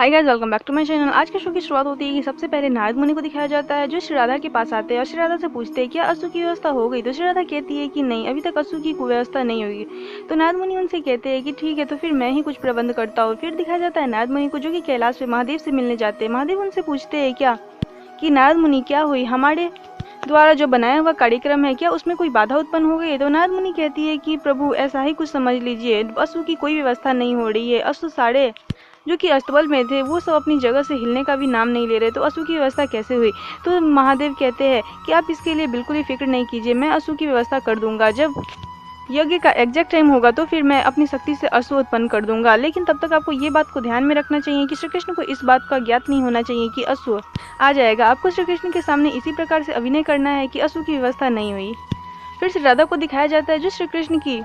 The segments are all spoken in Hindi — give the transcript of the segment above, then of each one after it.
Hi guys, welcome back to my channel. आज के शो की शुरुआत होती है कि सबसे पहले नारद मुनि को दिखाया जाता है, जो श्री राधा के पास आते हैं और श्री राधा से पूछते हैं क्या असु की व्यवस्था हो गई। तो श्री राधा कहती है कि नहीं, अभी तक असु की व्यवस्था नहीं हुई। तो नारद मुनि उनसे कहते हैं कि ठीक है, तो फिर मैं ही कुछ प्रबंध करता हूँ। फिर दिखाया जाता है नारद मुनि को, जो कि कैलाश पे महादेव से मिलने जाते हैं। महादेव उनसे पूछते हैं क्या कि नारद मुनि क्या हुई, हमारे द्वारा जो बनाया हुआ कार्यक्रम है क्या उसमें कोई बाधा उत्पन्न हो गई। तो नारद मुनि कहती है कि प्रभु ऐसा ही कुछ समझ लीजिए, असु की कोई व्यवस्था नहीं हो रही है। असु सारे जो कि अस्तबल में थे वो सब अपनी जगह से हिलने का भी नाम नहीं ले रहे, तो असु की व्यवस्था कैसे हुई। तो महादेव कहते हैं कि आप इसके लिए बिल्कुल ही फिक्र नहीं कीजिए, मैं असु की व्यवस्था कर दूंगा। जब यज्ञ का एग्जैक्ट टाइम होगा तो फिर मैं अपनी शक्ति से असु उत्पन्न कर दूंगा। लेकिन तब तक आपको ये बात को ध्यान में रखना चाहिए कि श्री कृष्ण को इस बात का ज्ञात नहीं होना चाहिए कि असु आ जाएगा। आपको श्री कृष्ण के सामने इसी प्रकार से अभिनय करना है कि असु की व्यवस्था नहीं हुई। फिर श्री राधा को दिखाया जाता है, जो श्री कृष्ण की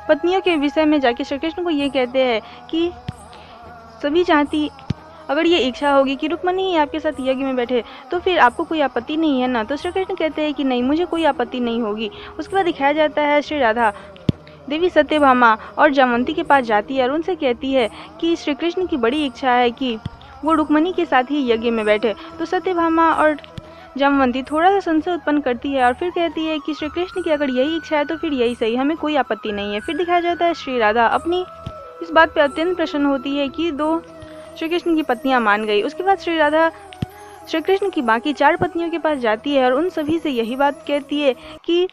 पत्नियों के विषय में जाके श्री कृष्ण को ये कहते हैं कि सभी चाहती अगर ये इच्छा होगी कि रुक्मणी ही आपके साथ यज्ञ में बैठे तो फिर आपको कोई आपत्ति नहीं है ना। तो श्री कृष्ण कहते हैं कि नहीं, मुझे कोई आपत्ति नहीं होगी। उसके बाद दिखाया जाता है श्री राधा देवी सत्यभामा और जामवंती के पास जाती है और उनसे कहती है कि श्री कृष्ण की बड़ी इच्छा है कि वो रुक्मणी के साथ ही यज्ञ में बैठे। तो सत्यभामा और जामवंती थोड़ा सा संशय उत्पन्न करती है और फिर कहती है कि श्री कृष्ण की अगर यही इच्छा है तो फिर यही सही, हमें कोई आपत्ति नहीं है। फिर दिखाया जाता है श्री राधा अपनी इस बात पे अत्यंत प्रसन्न होती है कि दो श्री कृष्ण की पत्नियां मान गई। उसके बाद श्री राधा श्री कृष्ण की बाकी 4 पत्नियों के पास जाती है और उन सभी से यही बात कहती है कि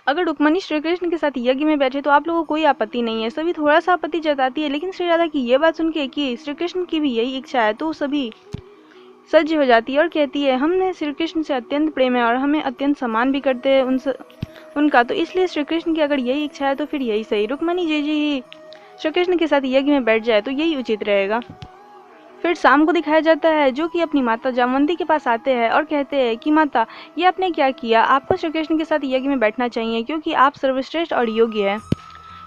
अगर रुक्मणी श्री कृष्ण के साथ यज्ञ में बैठे तो आप लोगों को कोई आपत्ति नहीं है। सभी थोड़ा सा आपत्ति जताती है, लेकिन श्री राधा की ये बात सुन के कि श्री कृष्ण की भी यही इच्छा है तो सभी सज्ज हो जाती है और कहती है हमने श्री कृष्ण से अत्यंत प्रेम है और हमें अत्यंत सम्मान भी करते हैं उनका, तो इसलिए श्री कृष्ण की अगर यही इच्छा है तो फिर यही सही, रुक्मणी जी ही श्री कृष्ण के साथ यज्ञ में बैठ जाए तो यही उचित रहेगा। फिर शाम को दिखाया जाता है, जो कि अपनी माता जामवंती के पास आते हैं और कहते हैं कि माता ये आपने क्या किया, आपको श्री कृष्ण के साथ यज्ञ में बैठना चाहिए क्योंकि आप सर्वश्रेष्ठ और योग्य है।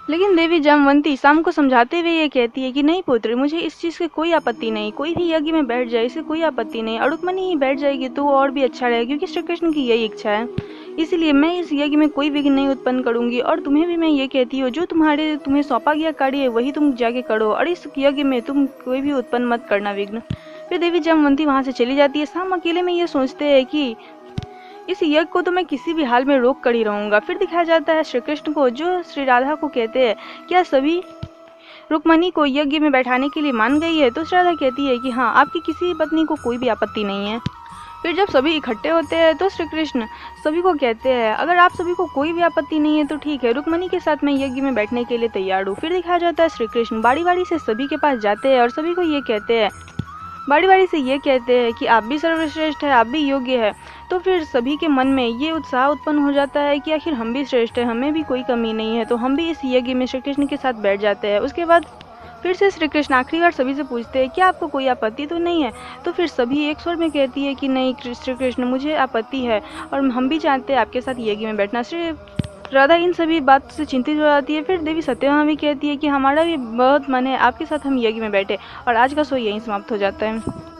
लेकिन देवी जामवंती शाम को समझाते हुए ये कहती है कि नहीं पुत्र, मुझे इस चीज़ की कोई आपत्ति नहीं, कोई भी यज्ञ में बैठ जाए इसे कोई आपत्ति नहीं, और रुक्मणी ही बैठ जाएगी तो और भी अच्छा रहेगा क्योंकि श्री कृष्ण की यही इच्छा है, इसलिए मैं इस यज्ञ में कोई विघ्न नहीं उत्पन्न करूंगी। और तुम्हें भी मैं ये कहती हूँ, जो तुम्हें सौंपा गया कार्य है वही तुम जाके करो और इस यज्ञ में तुम कोई भी उत्पन्न मत करना विघ्न। फिर देवी जामवंती वहाँ से चली जाती है। शाम अकेले में ये सोचते हैं कि इस यज्ञ को तो मैं किसी भी हाल में रोक कर ही रहूंगा। फिर दिखाया जाता है श्री कृष्ण को, जो श्री राधा को कहते हैं क्या सभी रुक्मणी को यज्ञ में बैठाने के लिए मान गई है। तो श्री राधा कहती है कि हाँ, आपकी किसी पत्नी को कोई भी आपत्ति नहीं है। फिर जब सभी इकट्ठे होते हैं तो श्री कृष्ण सभी को कहते हैं अगर आप सभी को कोई भी आपत्ति नहीं है तो ठीक है, रुक्मणी के साथ मैं यज्ञ में बैठने के लिए तैयार हूँ। फिर दिखाया जाता है श्री कृष्ण बारी बारी से सभी के पास जाते हैं और सभी को ये कहते हैं बारी बारी से ये कहते हैं कि आप भी सर्वश्रेष्ठ है, आप भी योग्य है। तो फिर सभी के मन में ये उत्साह उत्पन्न हो जाता है कि आखिर हम भी श्रेष्ठ है, हमें भी कोई कमी नहीं है, तो हम भी इस यज्ञ में श्री कृष्ण के साथ बैठ जाते हैं। उसके बाद फिर से श्री कृष्ण आखिरी बार सभी से पूछते हैं कि आपको कोई आपत्ति तो नहीं है। तो फिर सभी एक स्वर में कहती है कि नहीं श्री कृष्ण, मुझे आपत्ति है और हम भी चाहते हैं आपके साथ यज्ञ में बैठना। श्री राधा इन सभी बात से चिंतित हो जाती है। फिर देवी सत्यभामा भी कहती है कि हमारा भी बहुत मन है आपके साथ हम यज्ञ में बैठे। और आज का शो यहीं समाप्त हो जाता है।